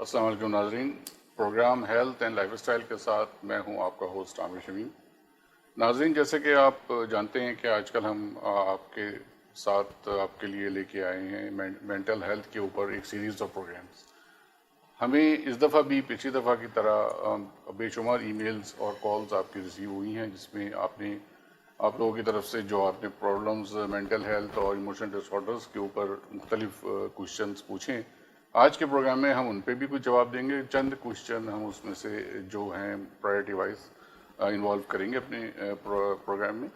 السلام علیکم ناظرین، programme health and lifestyle کے ساتھ میں ہوں آپ کا ہوسٹ عامر شمیم۔ ناظرین، جیسے کہ آپ جانتے ہیں کہ آج کل ہم آپ کے ساتھ آپ کے لیے لے کے آئے ہیں مینٹل ہیلتھ کے اوپر ایک سیریز آف پروگرامز۔ ہمیں اس دفعہ بھی پچھلی دفعہ کی طرح بے شمار ای میلز اور کالز آپ کی ریسیو ہوئی ہیں، جس میں آپ لوگوں کی طرف سے جو آپ نے پرابلمز مینٹل ہیلتھ اور ایموشنل ڈس آرڈرز کے اوپر مختلف کوشچنز پوچھیں۔ آج کے پروگرام میں ہم ان پہ بھی کچھ جواب دیں گے۔ چند کوشچن ہم اس میں سے جو ہیں پرائرٹی وائز انوالو کریں گے اپنے پروگرام میں۔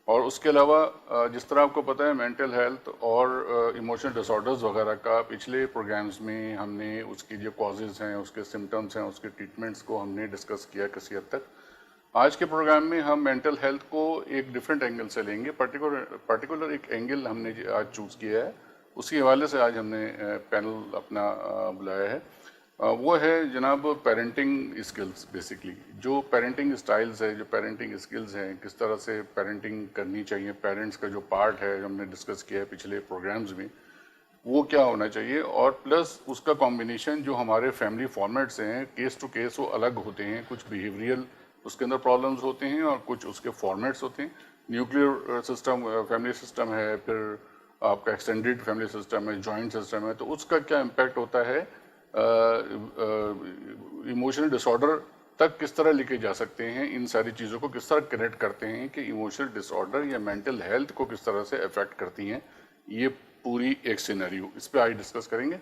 اور اس کے علاوہ جس طرح آپ کو پتہ ہے مینٹل ہیلتھ اور ایموشنل ڈس آرڈرز وغیرہ کا پچھلے پروگرامز میں ہم نے اس کی جو کازز ہیں، اس کے سمٹمز ہیں، اس کے ٹریٹمنٹس کو ہم نے ڈسکس کیا کسی حد تک۔ آج کے پروگرام میں ہم مینٹل ہیلتھ کو ایک ڈفرینٹ اینگل سے لیں گے۔ پرٹیکولر ایک اینگل ہم نے آج چوز کیا ہے، اس کے حوالے سے آج ہم نے پینل اپنا بلایا ہے۔ وہ ہے جناب پیرنٹنگ اسکلز۔ بیسکلی جو پیرنٹنگ اسٹائلز ہے، جو پیرنٹنگ اسکلز ہیں، کس طرح سے پیرنٹنگ کرنی چاہیے، پیرنٹس کا جو پارٹ ہے ہم نے ڈسکس کیا ہے پچھلے پروگرامز میں، وہ کیا ہونا چاہیے، اور پلس اس کا کمبینیشن جو ہمارے فیملی فارمیٹس ہیں کیس ٹو کیس وہ الگ ہوتے ہیں۔ کچھ بیہیویئرل اس کے اندر پرابلمز ہوتے ہیں اور کچھ اس کے فارمیٹس ہوتے ہیں۔ نیوکلیئر سسٹم فیملی سسٹم ہے، پھر آپ کا ایکسٹینڈیڈ فیملی سسٹم ہے، جوائنٹ سسٹم ہے، تو اس کا کیا امپیکٹ ہوتا ہے، ایموشنل ڈس آرڈر تک کس طرح لے کے جا سکتے ہیں، ان ساری چیزوں کو کس طرح کنیکٹ کرتے ہیں کہ ایموشنل ڈس آرڈر یا مینٹل ہیلتھ کو کس طرح سے افیکٹ کرتی ہیں۔ یہ پوری ایک سینیریو اس پہ آج ڈسکس کریں گے۔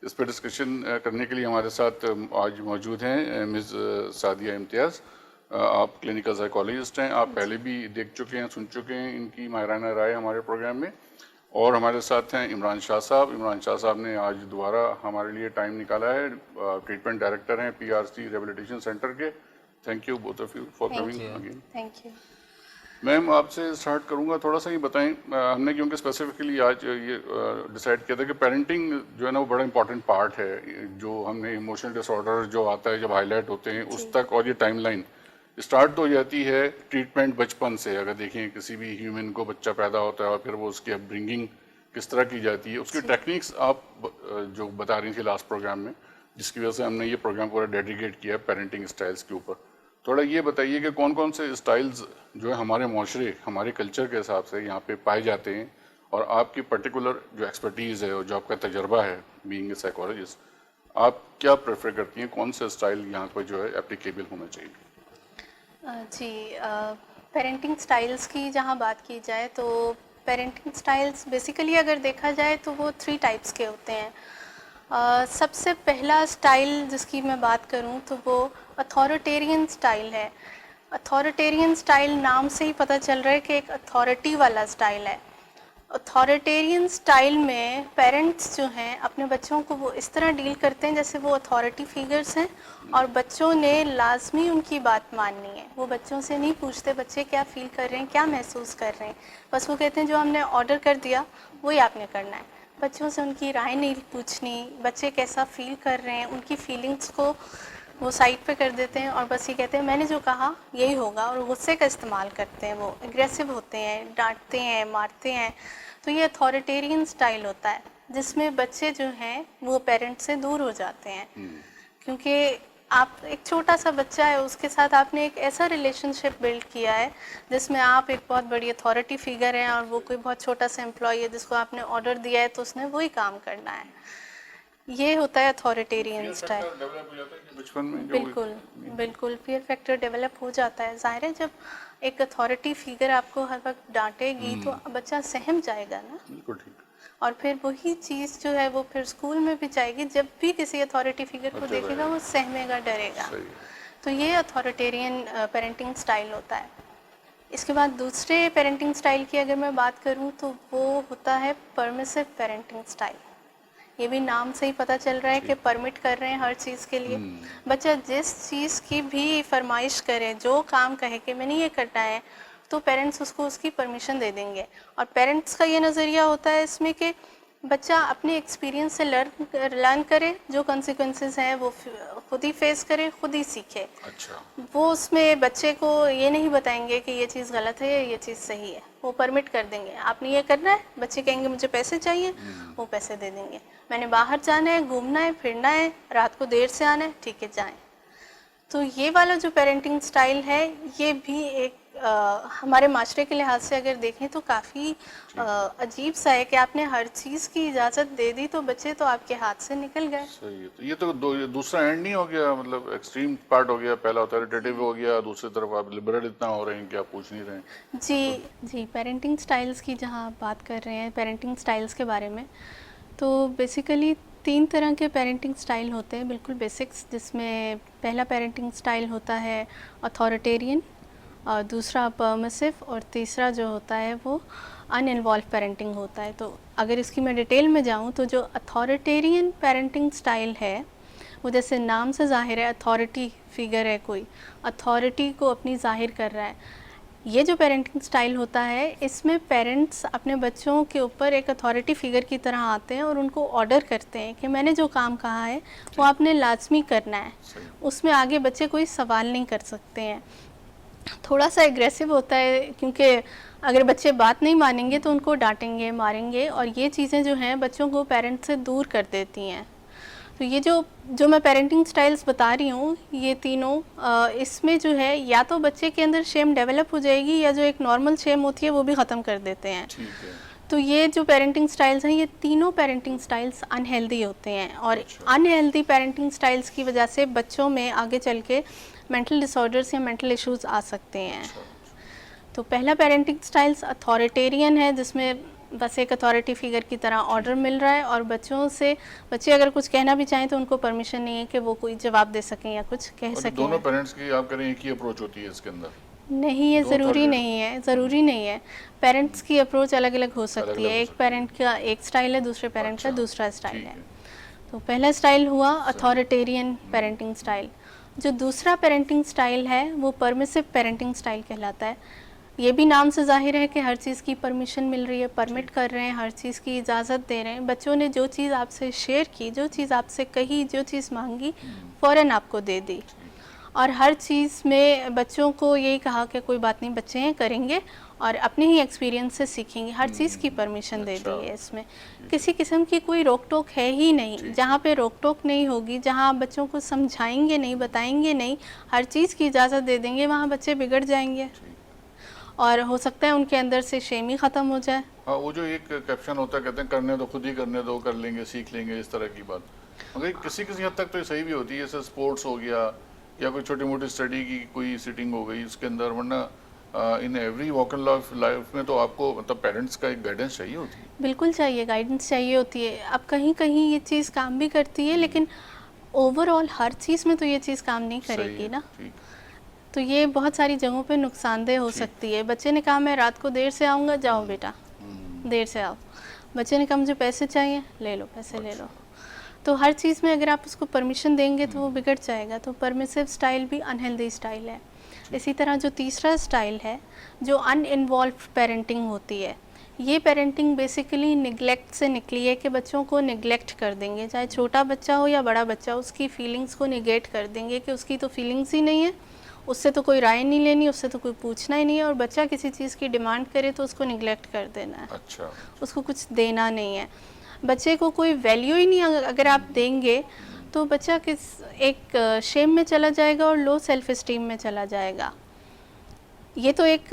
اس پہ ڈسکشن کرنے کے لیے ہمارے ساتھ آج موجود ہیں مز سعدیہ امتیاز۔ آپ کلینکل سائیکالوجسٹ ہیں، آپ پہلے بھی دیکھ چکے ہیں، سن چکے ہیں ان کی ماہرانہ رائے ہمارے پروگرام میں۔ اور ہمارے ساتھ ہیں عمران شاہ صاحب۔ عمران شاہ صاحب نے آج دوبارہ ہمارے لیے ٹائم نکالا ہے، ٹریٹمنٹ ڈائریکٹر ہیں PRC ریہیبلیٹیشن سینٹر کے۔ Thank you both of you for coming again. Thank you. Ma'am آپ سے اسٹارٹ کروں گا، تھوڑا سا یہ بتائیں، ہم نے کیونکہ اسپیسیفکلی آج یہ ڈیسائیڈ کیا تھا کہ پیرنٹنگ جو ہے نا وہ بڑا امپورٹنٹ پارٹ ہے، جو ہم نے ایموشنل ڈس آرڈر جو آتا ہے جب ہائی لائٹ ہوتے ہیں اس تک، اور یہ ٹائم لائن اسٹارٹ تو ہو جاتی ہے ٹریٹمنٹ بچپن سے۔ اگر دیکھیں کسی بھی ہیومن کو بچہ پیدا ہوتا ہے اور پھر وہ اس کی اپ برنگنگ کس طرح کی جاتی ہے، اس کی ٹیکنیکس آپ جو بتا رہی تھی لاسٹ پروگرام میں، جس کی وجہ سے ہم نے یہ پروگرام پورا ڈیڈیکیٹ کیا پیرنٹنگ اسٹائلس کے اوپر۔ تھوڑا یہ بتائیے کہ کون کون سے اسٹائلز جو ہے ہمارے معاشرے، ہمارے کلچر کے حساب سے یہاں پہ پائے جاتے ہیں، اور آپ کی پرٹیکولر جو ایکسپرٹیز ہے اور جو آپ کا تجربہ ہے بینگ اے سائیکالوجسٹ، آپ کیا پریفر کرتی ہیں، کون سے اسٹائل یہاں پہ جو ہے اپلیکیبل ہونا چاہیے؟ جی، پیرنٹنگ سٹائلز کی جہاں بات کی جائے تو پیرنٹنگ سٹائلز بیسیکلی اگر دیکھا جائے تو وہ 3 ٹائپس کے ہوتے ہیں۔ سب سے پہلا سٹائل جس کی میں بات کروں تو وہ اتھارٹیرین سٹائل ہے۔ اتھارٹیرین سٹائل نام سے ہی پتہ چل رہا ہے کہ ایک اتھارٹی والا سٹائل ہے۔ اتھارٹیرین سٹائل میں پیرنٹس جو ہیں اپنے بچوں کو وہ اس طرح ڈیل کرتے ہیں جیسے وہ اتھارٹی فیگرز ہیں، اور بچوں نے لازمی ان کی بات ماننی ہے۔ وہ بچوں سے نہیں پوچھتے بچے کیا فیل کر رہے ہیں، کیا محسوس کر رہے ہیں، بس وہ کہتے ہیں جو ہم نے آرڈر کر دیا وہی آپ نے کرنا ہے۔ بچوں سے ان کی رائے نہیں پوچھنی، بچے کیسا فیل کر رہے ہیں، ان کی فیلنگس کو وہ سائڈ پہ کر دیتے ہیں، اور بس یہ کہتے ہیں میں نے جو کہا یہی ہوگا، اور غصے کا استعمال کرتے ہیں، وہ اگریسو ہوتے ہیں، ڈانٹتے ہیں، مارتے ہیں۔ تو یہ اتھارٹیرین سٹائل ہوتا ہے جس میں بچے جو ہیں وہ پیرنٹ سے دور ہو جاتے ہیں، کیونکہ آپ ایک چھوٹا سا بچہ ہے، اس کے ساتھ آپ نے ایک ایسا ریلیشن شپ بلڈ کیا ہے جس میں آپ ایک بہت بڑی اتھارٹی فیگر ہیں، اور وہ کوئی بہت چھوٹا سا امپلائی ہے جس کو آپ نے آرڈر دیا ہے تو اس نے وہی کام کرنا ہے۔ یہ ہوتا ہے اتھارٹیرین سٹائل۔ بالکل بالکل، فیئر فیکٹر ڈیولپ ہو جاتا ہے۔ ظاہر ہے جب ایک اتھارٹی فیگر آپ کو ہر وقت ڈانٹے گی تو بچہ سہم جائے گا نا، بالکل ٹھیک۔ اور پھر وہی چیز جو ہے وہ پھر اسکول میں بھی جائے گی، جب بھی کسی اتھارٹی فیگر کو دیکھے گا وہ سہمے گا، ڈرے گا۔ تو یہ اتھارٹیرین پیرنٹنگ سٹائل ہوتا ہے۔ اس کے بعد دوسرے پیرنٹنگ سٹائل کی اگر میں بات کروں تو وہ ہوتا ہے پرمیسو پیرنٹنگ سٹائل۔ یہ بھی نام سے ہی پتہ چل رہا ہے کہ پرمٹ کر رہے ہیں ہر چیز کے لیے۔ بچہ جس چیز کی بھی فرمائش کرے، جو کام کہے کہ میں نے یہ کرنا ہے، تو پیرنٹس اس کو اس کی پرمیشن دے دیں گے۔ اور پیرنٹس کا یہ نظریہ ہوتا ہے اس میں کہ بچہ اپنے ایکسپیرینس سے لرن کرے، جو کنسیکوینسز ہیں وہ خود ہی فیس کرے، خود ہی سیکھے. اچھا. وہ اس میں بچے کو یہ نہیں بتائیں گے کہ یہ چیز غلط ہے یا یہ چیز صحیح ہے، وہ پرمٹ کر دیں گے آپ نے یہ کرنا ہے. بچے کہیں گے مجھے پیسے چاہیے، وہ پیسے دے دیں گے. میں نے باہر جانا ہے، گھومنا ہے، پھرنا ہے، رات کو دیر سے آنا ہے، ٹھیک ہے جائیں. تو یہ والا جو پیرنٹنگ سٹائل ہے یہ بھی ایک ہمارے معاشرے کے لحاظ سے اگر دیکھیں تو کافی عجیب سا ہے کہ آپ نے ہر چیز کی اجازت دے دی تو بچے تو آپ کے ہاتھ سے نکل گئے. صحیح ہے. تو یہ تو دوسرا اینڈ نہیں ہو گیا، مطلب ایکسٹریم پارٹ ہو گیا. پہلا اتھارٹیو ہو گیا، دوسری طرف آپ لبرل اتنا ہو رہے ہیں کہ آپ پوچھ نہیں رہے ہیں. جی پیرنٹنگ سٹائلز کی جہاں آپ بات کر رہے ہیں پیرنٹنگ سٹائلز کے بارے میں، تو بیسیکلی 3 طرح کے پیرنٹنگ سٹائل ہوتے ہیں بالکل بیسکس، جس میں پہلا پیرنٹنگ سٹائل ہوتا ہے اتھارٹیرین، اور دوسرا پرمیسو، اور تیسرا جو ہوتا ہے وہ ان انوالو پیرنٹنگ ہوتا ہے. تو اگر اس کی میں ڈیٹیل میں جاؤں تو جو اتھارٹیرین پیرنٹنگ سٹائل ہے وہ جیسے نام سے ظاہر ہے، اتھارٹی فگر ہے، کوئی اتھارٹی کو اپنی ظاہر کر رہا ہے. یہ جو پیرنٹنگ سٹائل ہوتا ہے اس میں پیرنٹس اپنے بچوں کے اوپر ایک اتھارٹی فگر کی طرح آتے ہیں اور ان کو آرڈر کرتے ہیں کہ میں نے جو کام کہا ہے وہ آپ نے لازمی کرنا ہے. اس میں آگے بچے کوئی سوال نہیں کر سکتے ہیں. تھوڑا سا ایگریسو ہوتا ہے کیونکہ اگر بچے بات نہیں مانیں گے تو ان کو ڈانٹیں گے، ماریں گے، اور یہ چیزیں جو ہیں بچوں کو پیرنٹ سے دور کر دیتی ہیں. تو یہ جو میں پیرنٹنگ سٹائلز بتا رہی ہوں یہ تینوں، اس میں جو ہے یا تو بچے کے اندر شیم ڈیولپ ہو جائے گی یا جو ایک نارمل شیم ہوتی ہے وہ بھی ختم کر دیتے ہیں. تو یہ جو پیرنٹنگ سٹائلز ہیں یہ تینوں پیرنٹنگ سٹائلز انہیلدی ہوتے ہیں، اور انہیلدی پیرنٹنگ سٹائلز کی وجہ سے بچوں میں آگے چل کے مینٹل ڈس آرڈرز یا مینٹل ایشوز آ سکتے ہیں. تو پہلا پیرنٹنگ سٹائلز اتھارٹیرین ہے، جس میں بس ایک اتھارٹی فگر کی طرح آرڈر مل رہا ہے، اور بچوں سے بچے اگر کچھ کہنا بھی چاہیں تو ان کو پرمیشن نہیں ہے کہ وہ کوئی جواب دے سکیں یا کچھ کہہ سکیں. دونوں پیرنٹس کی آپ کریں ایک ہی اپروچ ہوتی ہے اس کے اندر؟ نہیں، یہ ضروری نہیں ہے، ضروری نہیں ہے. پیرنٹس کی اپروچ الگ الگ ہو سکتی ہے. ایک پیرنٹ کا ایک سٹائل ہے، دوسرے پیرنٹ کا دوسرا سٹائل ہے. تو پہلا سٹائل ہوا اتھارٹیرین پیرنٹنگ سٹائل. جو دوسرا پیرنٹنگ سٹائل ہے وہ پرمیسو پیرنٹنگ سٹائل کہلاتا ہے. یہ بھی نام سے ظاہر ہے کہ ہر چیز کی پرمیشن مل رہی ہے، پرمٹ کر رہے ہیں، ہر چیز کی اجازت دے رہے ہیں. بچوں نے جو چیز آپ سے شیئر کی، جو چیز آپ سے کہی، جو چیز مانگی فوراً آپ کو دے دی. اور ہر چیز میں بچوں کو یہی کہا کہ کوئی بات نہیں، بچے ہیں کریں گے اور اپنے ہی ایکسپیرینس سے سیکھیں گے. ہر چیز کی پرمیشن دے دی ہے. اس میں کسی قسم کی کوئی روک ٹوک ہے ہی نہیں. جہاں پہ روک ٹوک نہیں ہوگی، جہاں آپ بچوں کو سمجھائیں گے نہیں، بتائیں گے نہیں، ہر چیز کی اجازت دے دیں گے، وہاں بچے بگڑ جائیں گے اور ہو سکتا ہے ان کے اندر سے شیم ہی ختم ہو جائے. ہاں، وہ جو ایک کیپشن ہوتا ہے کہتے ہیں کرنے دو، خود ہی کرنے دو، کر لیں گے، سیکھ لیں گے، اس طرح کی بات. مگر کسی حد تک تو یہ صحیح بھی ہوتی ہے، جیسے اسپورٹس ہو گیا یا کوئی چھوٹی موٹی اسٹڈی کی کوئی سیٹنگ ہو گئی اس کے اندر. ورنہ in every walk in life میں تو آپ کو مطلب پیرنٹس کا ایک گائیڈنس چاہیے ہوتی ہے. بالکل چاہیے، گائیڈنس چاہیے ہوتی ہے. اب کہیں کہیں یہ چیز کام بھی کرتی ہے لیکن اوور آل ہر چیز میں تو یہ چیز کام نہیں کرے گی نا. تو یہ بہت ساری جگہوں پہ نقصان دہ ہو سکتی ہے. بچے نے کہا میں رات کو دیر سے آؤں گا، جاؤ بیٹا دیر سے آؤ. بچے نے کہا مجھے پیسے چاہیے، لے لو پیسے لے لو. تو ہر چیز میں اگر آپ اس کو پرمیشن دیں گے تو وہ بگڑ جائے گا. تو پرمیسو سٹائل بھی انہیلدی سٹائل ہے. اسی طرح جو تیسرا سٹائل ہے جو ان انوالو پیرنٹنگ ہوتی ہے، یہ پیرنٹنگ بیسیکلی نگلیکٹ سے نکلی ہے کہ بچوں کو نگلیکٹ کر دیں گے، چاہے چھوٹا بچہ ہو یا بڑا بچہ، اس کی فیلنگز کو نگیٹ کر دیں گے کہ اس کی تو فیلنگز ہی نہیں ہے، اس سے تو کوئی رائے نہیں لینی، اس سے تو کوئی پوچھنا ہی نہیں ہے. اور بچہ کسی چیز کی ڈیمانڈ کرے تو اس کو نگلیکٹ کر دینا ہے. اچھا، اس کو کچھ دینا نہیں ہے. بچے کو کوئی ویلیو ہی نہیں اگر آپ دیں گے تو بچہ ایک شیم میں چلا جائے گا اور لو سیلف اسٹیم میں چلا جائے گا. یہ تو ایک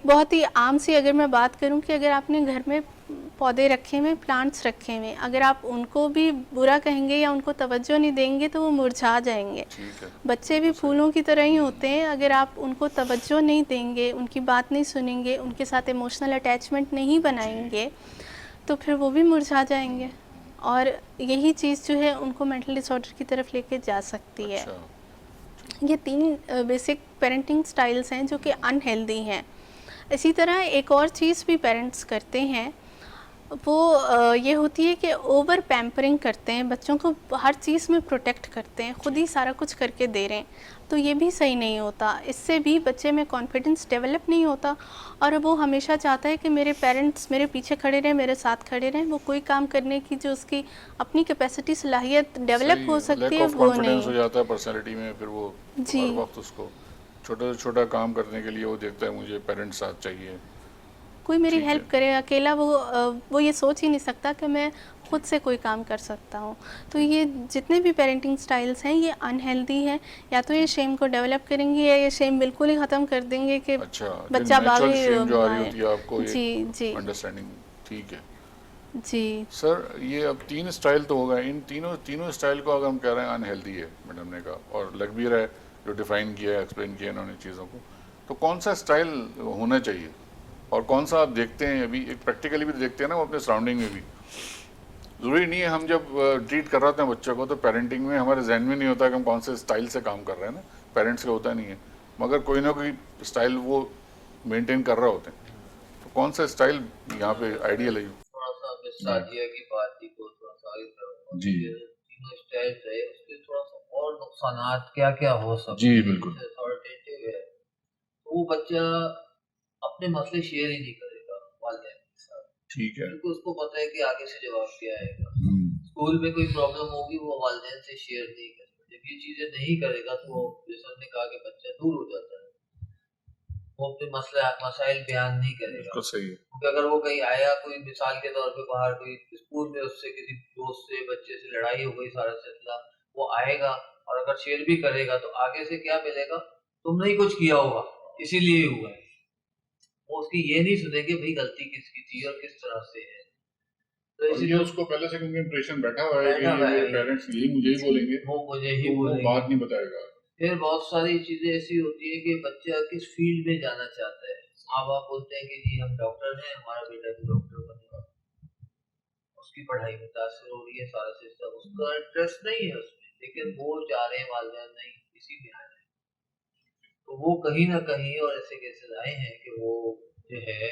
بہت ہی عام سی اگر میں بات کروں کہ اگر آپ نے گھر میں پودے رکھے ہوئے، پلانٹس رکھے ہوئے، اگر آپ ان کو بھی برا کہیں گے یا ان کو توجہ نہیں دیں گے تو وہ مرجھا جائیں گے. بچے بھی پھولوں کی طرح ہی ہوتے ہیں. اگر آپ ان کو توجہ نہیں دیں گے، ان کی بات نہیں سنیں گے، ان کے ساتھ ایموشنل اٹیچمنٹ نہیں بنائیں گے تو پھر وہ بھی مرجھا جائیں گے. اور یہی چیز جو ہے ان کو مینٹل ڈس آرڈر کی طرف لے کے جا سکتی ہے. یہ 3 بیسک پیرنٹنگ سٹائلز ہیں جو کہ انہیلدی ہیں. اسی طرح ایک اور چیز بھی پیرنٹس کرتے ہیں، وہ یہ ہوتی ہے کہ اوور پیمپرنگ کرتے ہیں، بچوں کو ہر چیز میں پروٹیکٹ کرتے ہیں، خود ہی سارا کچھ کر کے دے رہے ہیں. تو یہ بھی صحیح نہیں ہوتا. اس سے بھی بچے میں کانفیڈنس ڈیولپ نہیں ہوتا اور وہ ہمیشہ چاہتا ہے کہ میرے پیرنٹس میرے پیچھے کھڑے رہیں, میرے ساتھ کھڑے رہیں. وہ کوئی کام کرنے کی جو اس کی اپنی کیپیسٹی صلاحیت ڈیولپ ہو سکتی ہے وہ نہیں ہو جاتا ہے پرسنالٹی میں, پھر وہ جی ہر وقت اس کو چھوٹا سے چھوٹا کام کرنے کے لیے وہ دیکھتا ہے مجھے پیرنٹس ساتھ چاہیے, کوئی میری ہیلپ کرے. اکیلا وہ یہ سوچ ہی نہیں سکتا کہ میں خود سے کوئی کام کر سکتا ہوں. تو یہ جتنے بھی پیرنٹنگ سٹائلز ہیں یہ انہیلدی ہیں. یا تو یہ شیم کو ڈیولپ کریں گے یا یہ شیم بالکل ہی ختم کر دیں گے کہ بچہ باغی. جی جی انڈرسٹینڈنگ. ٹھیک ہے جی سر, یہ اب 3 اسٹائل تو ہو گئے, ان تینوں اسٹائل کو اگر ہم کہہ رہے ہیں انہیلدی ہے میڈم نے کہا, اور لگ بھی رہا ہے جو ڈیفائن کیا ہے, ایکسپلین کیا انہوں نے چیزوں کو, تو کون سا اسٹائل ہونا چاہیے اور کون سا آپ دیکھتے ہیں ابھی؟ ایک پریکٹیکلی بھی دیکھتے ہیں نا وہ اپنے سراؤنڈنگ میں بھی. ضروری نہیں ہے ہم جب ٹریٹ کر رہے ہیں بچوں کو تو پیرنٹنگ میں ہمارے ذہن میں نہیں ہوتا کہ ہم کون سے اسٹائل سے کام کر رہے ہیں نا, پیرنٹس کا ہوتا نہیں ہے, مگر کوئی نہ کوئی اسٹائل وہ مینٹین کر رہے ہوتے ہیں. تو کون سا اسٹائل یہاں پہ آئیڈیل ہے؟ تھوڑا سا سادیہ کی بات تھی کو تھوڑا سا آگے کروں. جی تینوں اسٹائل ہے, اس کے تھوڑا سا اور نقصانات کیا کیا ہو سکتے ہیں. جی بالکل اتھارٹیٹیو ہے تو وہ بچہ اپنے مسئلے شیئر ہی نہیں کرے گا والدین کے ساتھ. ٹھیک ہے, کیونکہ اس کو پتہ ہے کہ آگے سے جواب کیا آئے گا. اسکول میں کوئی پرابلم ہوگی وہ والدین سے شیئر نہیں کرے گا. جب یہ چیزیں نہیں کرے گا تو جیسے ہم نے کہا کہ بچہ دور ہو جاتا ہے, وہ اپنے مسائل بیان نہیں کرے گا. کیونکہ اگر وہ کہیں آیا, کوئی مثال کے طور پہ باہر کوئی اسکول میں اس سے کسی دوست سے بچے سے لڑائی ہو گئی, سارا سلسلہ, وہ آئے گا اور اگر شیئر بھی کرے گا تو آگے سے کیا ملے گا, تم نے ہی کچھ کیا ہوگا اسی لیے ہوا ہے. وہ اس کی یہ نہیں سنے کہ بھائی غلطی کس کی تھی اور کس طرح سے ہے. تو اسی لیے اس کو پہلے سے کیونکہ امپریشن بیٹھا ہوا ہے کہ پیرنٹس یہی مجھے ہی بولیں گے, وہ مجھے ہی بولیں گے, بات نہیں بتائے گا. پھر بہت ساری چیزیں ایسی ہوتی ہیں کہ بچہ کس فیلڈ میں جانا چاہتا ہے. ماں باپ بولتے ہیں کہ جی ہم ڈاکٹر ہیں, ہمارا بیٹا بھی ڈاکٹر بنے گا, اس کی پڑھائی متاثر ہو رہی ہے, سارا سسٹم, اس کا انٹرسٹ نہیں ہے اس میں, لیکن وہ چاہ رہے ہیں والدین نہیں اسی میں آ رہے ہیں. تو وہ کہیں نہ کہیں, اور ایسے کیسز آئے ہیں کہ وہ جو ہے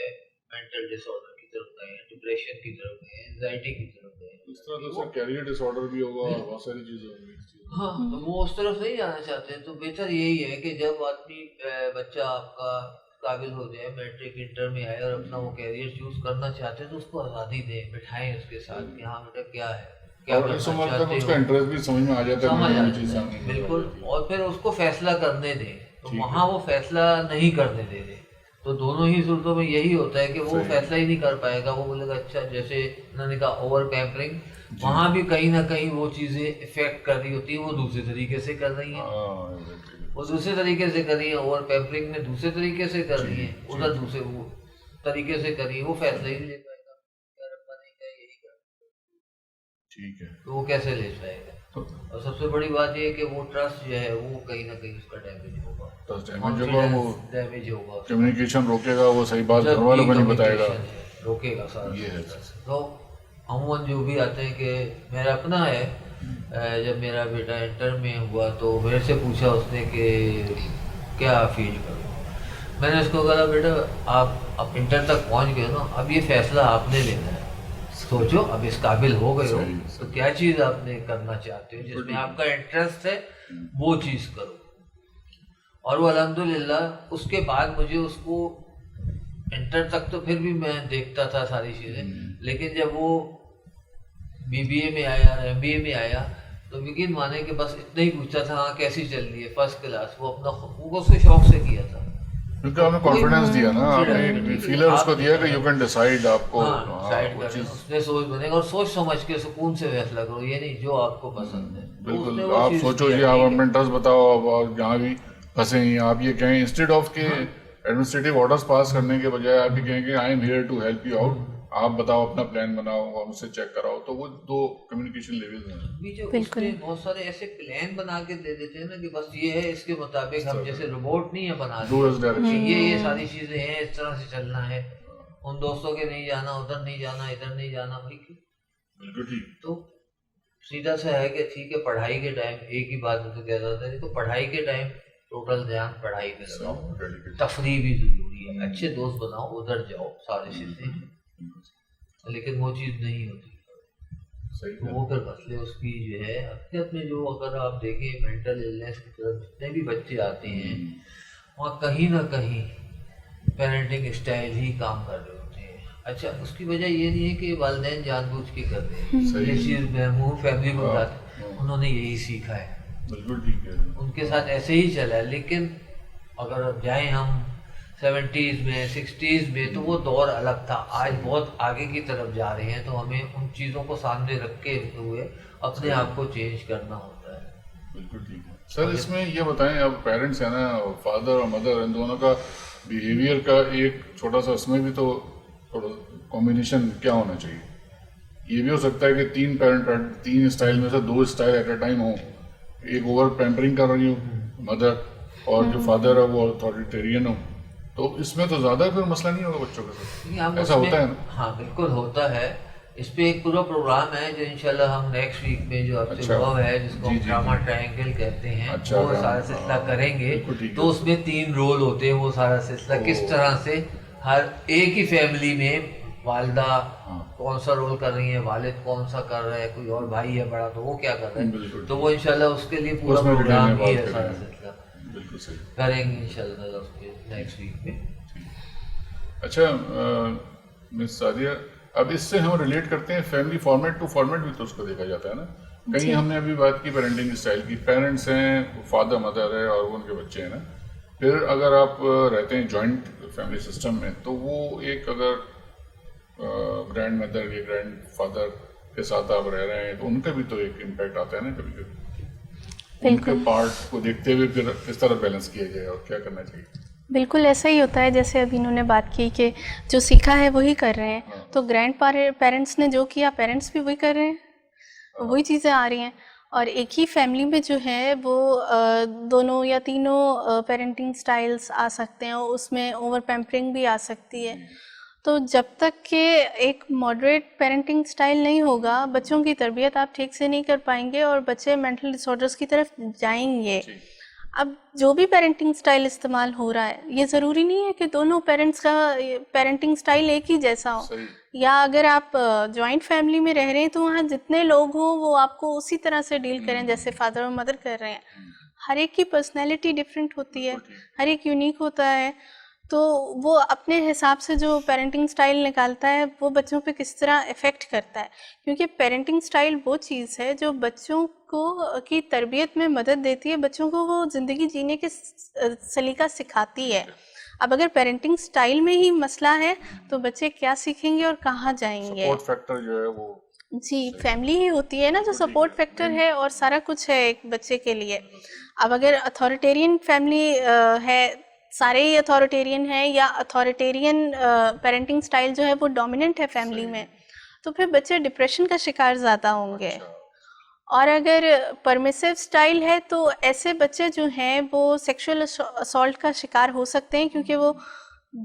مینٹل ڈس آرڈر کی طرف گئے ہیں, ڈپریشن کی طرف گئے ہیں, انزائٹی کی طرف گئے ہیں. اس طرح سے کیریئر ڈس آرڈر بھی ہوگا, بہت ساری چیزیں ہوں گی. ہاں, تو وہ اس طرف نہیں جانا چاہتے ہیں. تو بہتر یہی ہے کہ جب آدمی بچہ آپ کا قابل ہو جائے, میٹرک انٹر میں آئے اور اپنا وہ کیریئر چوز کرنا چاہتے ہیں, تو اس کو آزادی دیں, بٹھائیں اس کے ساتھ کہ ہاں بیٹا کیا ہے, کیا کرنا چاہتے ہو, اس کا انٹرسٹ بھی سمجھ میں آ جاتا ہے. بالکل, اور پھر اس کو فیصلہ کرنے دیں. تو وہاں وہ فیصلہ نہیں کرنے دے دیں, تو دونوں ہی صورتوں میں یہی ہوتا ہے کہ وہ فیصلہ ہی نہیں کر پائے گا. وہ بولے گا اچھا, جیسے انہوں نے کہا اوور پیمپرنگ, وہاں بھی کہیں نہ کہیں وہ چیزیں افیکٹ کر رہی ہوتی ہیں, وہ دوسرے طریقے سے کر رہی ہیں, وہ دوسرے طریقے سے کر رہی ہیں. اوور پیمپرنگ میں دوسرے طریقے سے کر رہی ہیں, ادھر دوسرے وہ طریقے سے کر رہی ہیں. وہ فیصلہ ہی نہیں لے پائے گا, یار ابا نے کہا یہی کر, ٹھیک ہے, تو وہ کیسے لے پائے گا. اور سب سے بڑی بات یہ ہے کہ وہ ٹرسٹ جو ہے وہ کہیں نہ کہیں اس کا ڈیمیج ہوگا, ڈیمیج ہوگا, کمیونیکیشن روکے گا, وہ صحیح بات گھر والوں کو نہیں بتائے گا, روکے گا سارا. تو عموماً جو بھی آتے ہیں کہ میرا اپنا ہے, جب میرا بیٹا انٹر میں ہوا تو میرے سے پوچھا اس نے کہ کیا فیل کروں. میں نے اس کو کہا بیٹا آپ انٹر تک پہنچ گئے نا, اب یہ فیصلہ آپ نے لینا ہے, سوچو اب اس قابل ہو گئے ہو تو کیا چیز آپ نے کرنا چاہتے ہو, جس میں آپ کا انٹرسٹ ہے وہ چیز کرو. اور وہ الحمدللہ اس کے بعد مجھے اس کو انٹر تک تو پھر بھی میں دیکھتا تھا ساری چیزیں, لیکن جب وہ BBA میں آیا, MBA میں آیا, تو یقین مانے کہ بس اتنا ہی پوچھتا تھا ہاں کیسی چل رہی ہے, فرسٹ کلاس. وہ اپنا وہ اس کو شوق سے کیا تھا, کیونکہ آپ نے کانفیڈنس دیا نا, آپ نے فیلر اس کو دیا کہ یو کین ڈیسائیڈ, آپ کو ڈیسائیڈ کریں, اس نے سوچ بنے گا, اور سوچ سمجھ کے سکون سے فیصلہ کرو, یہ نہیں جو آپ کو پسند ہے. بالکل, آپ سوچو جی, آپ اپنا انٹرسٹ بتاؤ, آپ جہاں بھی پھنسیں آپ یہ کہیں, انسٹیڈ آف کہ ایڈمنسٹریٹو آرڈرس پاس کرنے کے بجائے آپ یہ کہیں کہ I'm here to help you out, آپ بتاؤ, اپنا پلان بناؤ اور مجھ سے چیک کراؤ. تو وہ 2 کمیونیکیشن لیول ہیں. بالکل, بہت سارے ایسے پلان بنا کے دے دیتے ہیں نا کہ بس یہ ہے, اس کے مطابق ہم جیسے روبوٹ نہیں ہے بنا دیا, یہ ساری چیزیں ہیں, اس طرح سے چلنا ہے, ان دوستوں کے نہیں جانا, ادھر نہیں جانا, ادھر نہیں جانا. بھائی بالکل ٹھیک, تو سیدھا سا ہے کہ ٹھیک ہے پڑھائی کے ٹائم ایک ہی بات تو کہتا تھا, تو پڑھائی کے ٹائم ٹوٹل دھیان پڑھائی پہ لگاؤ, تفریح بھی ضروری ہے, اچھے دوست بناؤ, ادھر جاؤ, سارے چیزیں, لیکن وہ چیز نہیں ہوتی. تو وہ پھر مسئلے اس کی جو ہے اپنے جو اگر آپ دیکھیں مینٹل النیس کی طرف جتنے بھی بچے آتے ہیں وہاں کہیں نہ کہیں پیرنٹنگ اسٹائل ہی کام کر رہے ہوتے ہیں. اچھا اس کی وجہ یہ نہیں ہے کہ والدین جان بوجھ کے کر رہے ہیں, یہ چیز محمود فیملی کو بتاتے ہیں, انہوں نے یہی سیکھا ہے, بالکل ٹھیک ہے, ان کے ساتھ ایسے ہی چلا ہے. لیکن اگر اب جائیں ہم 70s میں 60s میں تو وہ دور الگ تھا, آج بہت آگے کی طرف جا رہے ہیں, تو ہمیں ان چیزوں کو سامنے رکھ کے ہوئے اپنے آپ کو چینج کرنا ہوتا ہے. بالکل ٹھیک ہے سر. اس میں یہ بتائیں, اب پیرنٹس ہیں نا, فادر اور مدر, ان دونوں کا بیہیویئر کا ایک چھوٹا سا اس میں بھی تو تھوڑا کمبینیشن کیا ہونا چاہیے؟ یہ بھی ہو سکتا ہے کہ تین اسٹائل میں سے 2 اسٹائل ایٹ اے ٹائم ہوں, ایک اوور پیمپرنگ کر رہی ہوں مدر اور جو فادر ہے وہ اتھارٹیرین ہو, تو اس میں تو زیادہ پھر مسئلہ نہیں ہوگا بچوں کے ساتھ, ایسا ہوتا ہے نا؟ ہاں بالکل ہوتا ہے. اس پہ ایک پورا پروگرام ہے جو انشاءاللہ ہم نیکسٹ ویک میں جو آپ سے ہوا ہے, جس کو ہم ڈرامہ ٹرائنگل کہتے ہیں, وہ سارا سلسلہ کریں گے. تو اس میں 3 رول ہوتے ہیں, وہ سارا سلسلہ کس طرح سے ہر ایک ہی فیملی میں والدہ کون سا رول کر رہی ہیں, والد کون سا کر رہا ہے, کوئی اور بھائی ہے بڑا تو وہ کیا کر رہا ہے, تو وہ انشاءاللہ اس کے لیے پورا پروگرام ہی ہے, سارا سلسلہ کریں گے انشاءاللہ اس کے نیکسٹ ویک میں. اچھا مس سعدیہ, اب اس سے ہم ریلیٹ کرتے ہیں فیملی فارمیٹ ٹو فارمیٹ بھی تو اس کو دیکھا جاتا ہے نا. کہیں ہم نے ابھی بات کی پیرنٹنگ اسٹائل کی, پیرنٹس ہیں, فادر مدر ہے اور ان کے بچے ہیں نا. پھر اگر آپ رہتے ہیں جوائنٹ فیملی سسٹم میں, تو وہ ایک اگر گرینڈ مدر یا گرینڈ فادر کے ساتھ آپ رہ رہے ہیں تو ان کا بھی تو ایک امپیکٹ آتا ہے نا کبھی کبھی, ان کے پارٹ کو دیکھتے ہوئے پھر کس طرح بیلنس کیا جائے اور کیا کرنا چاہیے. بالکل ایسا ہی ہوتا ہے, جیسے ابھی انہوں نے بات کی کہ جو سیکھا ہے وہی کر رہے ہیں, تو گرینڈ پیرنٹس نے جو کیا پیرنٹس بھی وہی کر رہے ہیں, وہی چیزیں آ رہی ہیں. اور ایک ہی فیملی میں جو ہے وہ دونوں یا تینوں پیرنٹنگ سٹائلز آ سکتے ہیں, اس میں اوور پیمپرنگ بھی آ سکتی ہے. تو جب تک کہ ایک ماڈریٹ پیرنٹنگ سٹائل نہیں ہوگا, بچوں کی تربیت آپ ٹھیک سے نہیں کر پائیں گے اور بچے مینٹل ڈس آرڈرز کی طرف جائیں گے. اب جو بھی پیرنٹنگ سٹائل استعمال ہو رہا ہے, یہ ضروری نہیں ہے کہ دونوں پیرنٹس کا پیرنٹنگ سٹائل ایک ہی جیسا ہو, یا اگر آپ جوائنٹ فیملی میں رہ رہے ہیں تو وہاں جتنے لوگ ہوں وہ آپ کو اسی طرح سے ڈیل کریں جیسے فادر اور مدر کر رہے ہیں. ہر ایک کی پرسنالٹی ڈفرینٹ ہوتی ہے, ہر ایک یونیک ہوتا ہے, تو وہ اپنے حساب سے جو پیرنٹنگ سٹائل نکالتا ہے وہ بچوں پہ کس طرح افیکٹ کرتا ہے. کیونکہ پیرنٹنگ سٹائل وہ چیز ہے جو بچوں کو کی تربیت میں مدد دیتی ہے, بچوں کو وہ زندگی جینے کے سلیقہ سکھاتی ہے. اب اگر پیرنٹنگ سٹائل میں ہی مسئلہ ہے تو بچے کیا سیکھیں گے اور کہاں جائیں گے؟ سپورٹ فیکٹر جو ہے وہ جی فیملی ہی ہوتی ہے نا جو سپورٹ فیکٹر ہے, اور سارا کچھ ہے ایک بچے کے لیے. اب اگر اتھارٹیرین فیملی ہے, سارے ہی اتھارٹیرین ہیں, یا اتھارٹیرین پیرنٹنگ سٹائل جو ہے وہ ڈومیننٹ ہے فیملی میں, تو پھر بچے ڈپریشن کا شکار زیادہ ہوں گے. اور اگر پرمیسو سٹائل ہے تو ایسے بچے جو ہیں وہ سیکشول اسالٹ کا شکار ہو سکتے ہیں, کیونکہ وہ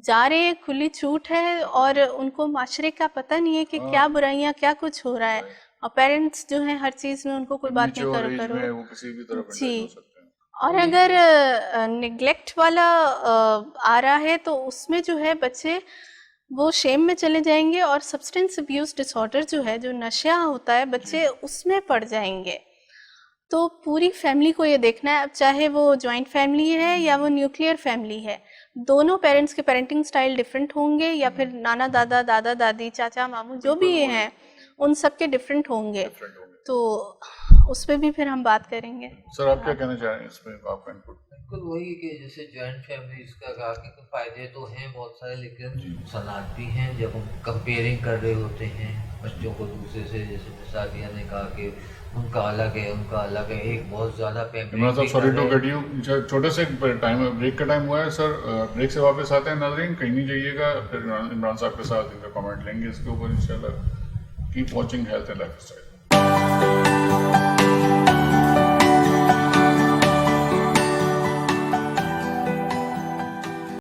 جا رہے ہیں, کھلی چھوٹ ہے, اور ان کو معاشرے کا پتہ نہیں ہے کہ کیا برائیاں کیا کچھ ہو رہا ہے, اور پیرنٹس جو ہیں ہر چیز میں ان کو کوئی بات نہیں کرو. جی, اور اگر نگلیکٹ والا آ رہا ہے تو اس میں جو ہے بچے وہ شیم میں چلے جائیں گے, اور سبسٹنس ابیوز ڈس آرڈر جو ہے, جو نشہ ہوتا ہے, بچے اس میں پڑ جائیں گے. تو پوری فیملی کو یہ دیکھنا ہے, اب چاہے وہ جوائنٹ فیملی ہے یا وہ نیوکلیئر فیملی ہے, دونوں پیرنٹس کے پیرنٹنگ سٹائل ڈفرینٹ ہوں گے, یا پھر نانا دادا, دادا دادی, چاچا ماموں جو بھی ہیں ان سب کے ڈفرینٹ ہوں گے. تو اس پہ بھی پھر ہم بات کریں گے. سر آپ کیا کہنا چاہ رہے ہیں اس پہ, آپ کا انپٹ؟ بالکل وہی کہ جیسے جوائنٹ فیملیز کا کہا کہ فائدے تو ہیں بہت سارے, لیکن نقصانات بھی ہیں جب ہم کمپیئرنگ کر رہے ہوتے ہیں بچوں کو دوسرے سے. جیسے مثالیہ نے کہا کہ ان کا الگ ہے, ان کا الگ ہے, ایک بہت زیادہ عمران صاحب سوری ٹو کٹ یو, چھوٹے سے ٹائم بریک کا ٹائم ہوا ہے سر, بریک سے واپس آتے ہیں ناظرین, کہیں نہیں جائیے گا, پھر عمران صاحب کے ساتھ ان کا کامنٹ لیں گے اس کے اوپر انشاءاللہ. Keep watching health and life style.